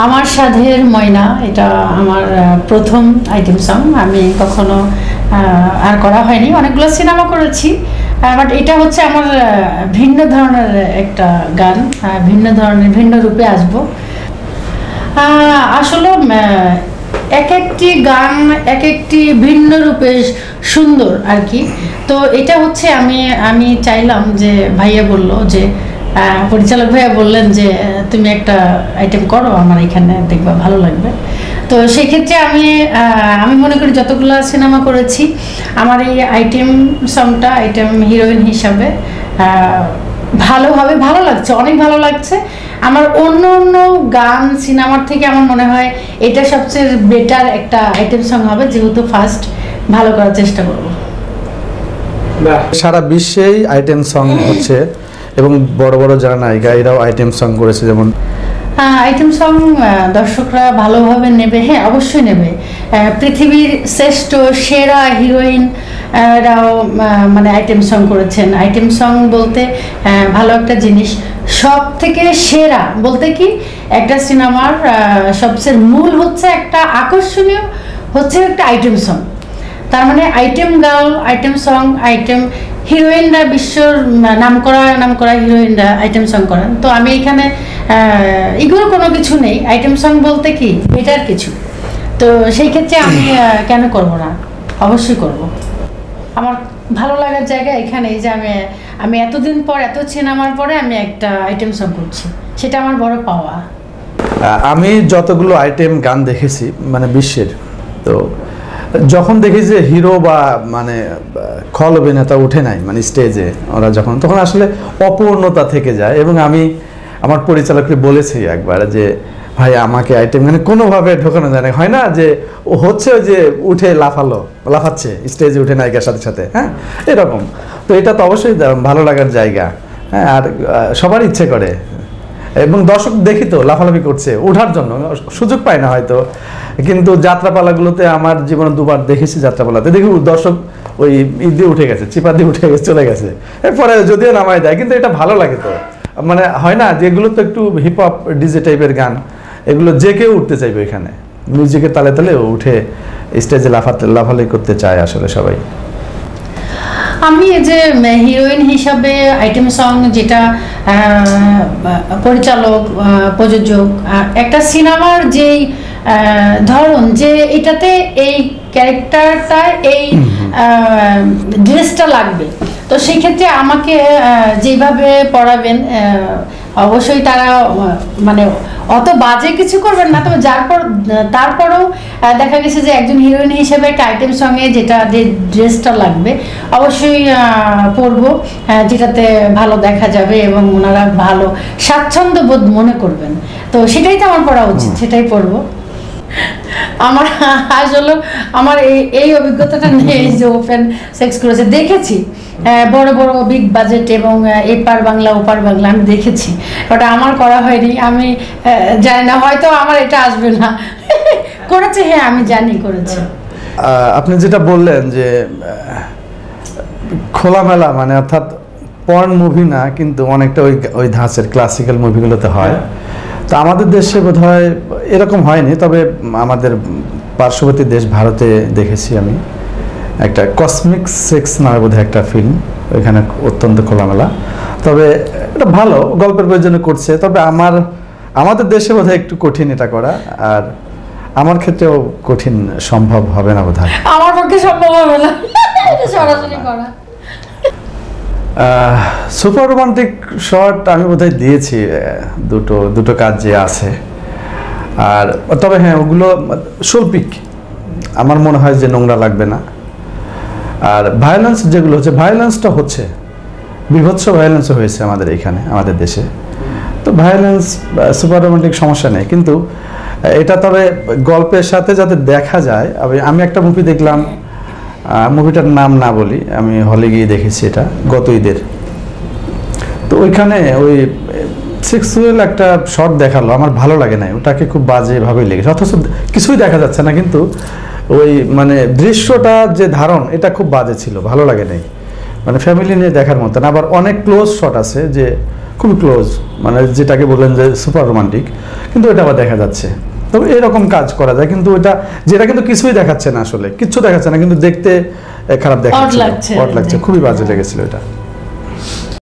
আমার সাধের ময়না এটা আমার প্রথম আইটেম সং। আমি কখনো আর করা হয়নি, অনেকগুলো সিনেমা করেছি, বাট এটা হচ্ছে আমার ভিন্ন ধরনের একটা গান, ভিন্ন ধরনের ভিন্ন রূপে আসবো। আসলে এক একটি গান এক একটি ভিন্ন রূপে সুন্দর আর কি। তো এটা হচ্ছে আমি চাইলাম যে ভাইয়া বলল যে পরিচালক ভাইয়া বললেন যে তুমি একটা আইটেম করো আমার এখানে, দেখবা ভালো লাগবে। তো সেই ক্ষেত্রে আমি মনে করি যতগুলো সিনেমা করেছি আমার এই আইটেম সংটা আইটেম হিরোইন হিসাবে ভালোভাবে ভালো লাগছে, অনেক ভালো লাগছে। আমার অন্য অন্য গান সিনেমার থেকে আমার মনে হয় এটা সবচেয়ে বেটার একটা আইটেম সং হবে, যেহেতু ফার্স্ট ভালো করার চেষ্টা করব। সারা বিশ্বেই আইটেম সং হচ্ছে এবং বড় বড় যারা নায়িকা এরাও আইটেম সং করেছে, যেমন আইটেম সং দর্শকরা ভালোভাবে নেবে, হ্যাঁ অবশ্যই নেবে। পৃথিবীর শ্রেষ্ঠ সেরা হিরোইন রাও মানে আইটেম সং করেছেন। আইটেম সং বলতে ভালো একটা জিনিস, সব থেকে সেরা বলতে কি একটা সিনেমার সবচেয়ে মূল হচ্ছে একটা আকর্ষণীয় হচ্ছে একটা আইটেম সং। তার মানে item girl, item song, item হিরোইনরা বিশ্বর নামকরা হিরোইনরা আইটেম সং করেন। তো আমি এখানে এগুলো কোনো কিছু নেই, আইটেম সং বলতে কি বেটার কিছু। তো সেই ক্ষেত্রে আমি কেন করব না, অবশ্যই করব। আমার ভালো লাগার জায়গা এখানে যে আমি এতদিন পর এত সিনেমার পরে আমি একটা আইটেম সং করছি, সেটা আমার বড় পাওয়া। আমি যতগুলো আইটেম গান দেখেছি মানে বিশ্বের, তো যখন দেখি যে হিরো বা মানে খল অভিনেতা উঠে নাই মানে স্টেজে ওরা যখন, তখন আসলে অপূর্ণতা থেকে যায়। এবং আমি আমার পরিচালককে বলেছি একবার যে ভাই আমাকে আইটেম গানে কোনোভাবে ঢোকানো যায় না, হয় না যে ও হচ্ছে ওই যে উঠে লাফাচ্ছে স্টেজে উঠে নায়িকার সাথে সাথে, হ্যাঁ এরকম। তো এটা তো অবশ্যই ভালো লাগার জায়গা, হ্যাঁ, আর সবার ইচ্ছে করে এবং দর্শক দেখি তো লাফালাফি করছে ওঠার জন্য, সুযোগ পায় না হয়তো। কিন্তু যাত্রাপালাগুলোতে আমার জীবনে দুবার দেখেছি, যাত্রাপালাতে দেখি দর্শক ওই দিয়ে উঠে গেছে, চিপা দিয়ে উঠে গেছে, চলে গেছে, এরপরে যদিও নামায় দেয়, কিন্তু এটা ভালো লাগে। তো মানে হয় না যেগুলো তো একটু হিপ হপ ডিজে টাইপের গান, এগুলো যে কেউ উঠতে চাইবে, এখানে মিউজিকের তালে তালে উঠে স্টেজে লাফালাফি করতে চায় আসলে সবাই। আমি এই যে হিরোইন হিসাবে আইটেম সং যেটা পরিচালক প্রযোজক একটা সিনেমার যেই ধরন যে এটাতে এই ক্যারেক্টারটা এই ড্রেসটা লাগবে, তো সেই ক্ষেত্রে আমাকে যেভাবে পড়াবেন অবশ্যই তারা মানে অত বাজে কিছু করবেন না। তবে তারপরেও দেখা গেছে যে একজন হিরোইন হিসেবে একটা আইটেম সঙ্গে যেটা ড্রেসটা লাগবে অবশ্যই পরবো, যেটাতে ভালো দেখা যাবে এবং ওনারা ভালো স্বাচ্ছন্দ্য বোধ মনে করবেন। তো সেটাই তো আমার পড়া উচিত, সেটাই পরবো। আমার আসলে আমার এই অভিজ্ঞতাটা নেই যে ওপেন সেক্স করেছে, দেখেছি বড় বড় বিগ বাজেট এবং এপার বাংলা ওপার বাংলা আমি দেখেছি, ওটা আমার করা হয়নি। আমি জানি না, হয়তো আমার এটা আসবে না। করেছে, হ্যাঁ আমি জানি করেছে। আপনি যেটা বললেন যে খোলামেলা মানে অর্থাৎ পর্ন মুভি না, কিন্তু অনেকটা ওই ধাঁচের ক্লাসিক্যাল মুভিগুলোতে হয়। তো আমাদের দেশে বোধহয় এরকম হয়নি, তবে আমাদের পার্শ্ববর্তী দেশ ভারতে দেখেছি আমি একটা কসমিক সেক্স নামে বোধহয় একটা ফিল্ম, ওইখানে অত্যন্ত খোলামেলা। তবে এটা ভালো গল্পের প্রয়োজনে করছে, তবে আমাদের দেশে বোধহয় একটু কঠিন এটা করা, আর আমার ক্ষেত্রেও কঠিন, সম্ভব হবে না বোধহয়, আমার পক্ষে সম্ভব হবে না সরাসরি করা। সুপার রোমান্টিক শট আমি বোধহয় দিয়েছি দুটো কাজ যে আছে, আর তবে হ্যাঁ ওগুলো শৈল্পিক, আমার মনে হয় যে নোংরা লাগবে না। আর ভায়োলেন্স যেগুলো হচ্ছে, ভায়োলেন্সটা হচ্ছে বিভৎস ভায়োলেন্সও হয়েছে আমাদের এখানে আমাদের দেশে। তো ভায়োলেন্স সুপার রোমান্টিক সমস্যা নেই, কিন্তু এটা তবে গল্পের সাথে যাতে দেখা যায়। আমি একটা মুভি দেখলাম, মুভিটার নাম না বলি, আমি হলে গিয়ে দেখেছি এটা গত ঈদের। তো ওইখানে ওই সেক্সুয়াল একটা শট দেখালো, আমার ভালো লাগে না, ওটাকে খুব বাজেভাবেই লেগেছে। অথচ কিছুই দেখা যাচ্ছে না, কিন্তু ওই মানে দৃশ্যটা যে ধারণ এটা খুব বাজে ছিল, ভালো লাগে নাই, মানে ফ্যামিলি নিয়ে দেখার মতো না। আবার অনেক ক্লোজ শট আছে যে খুবই ক্লোজ, মানে যেটাকে বললেন যে সুপার রোমান্টিক, কিন্তু এটা আবার দেখা যাচ্ছে। তো এরকম কাজ করা যায়, কিন্তু যেটা কিন্তু কিছুই দেখাচ্ছে না, আসলে কিচ্ছু দেখাচ্ছে না, কিন্তু দেখতে খারাপ দেখাচ্ছে, লাগছে, খুবই বাজে লেগেছিল এটা।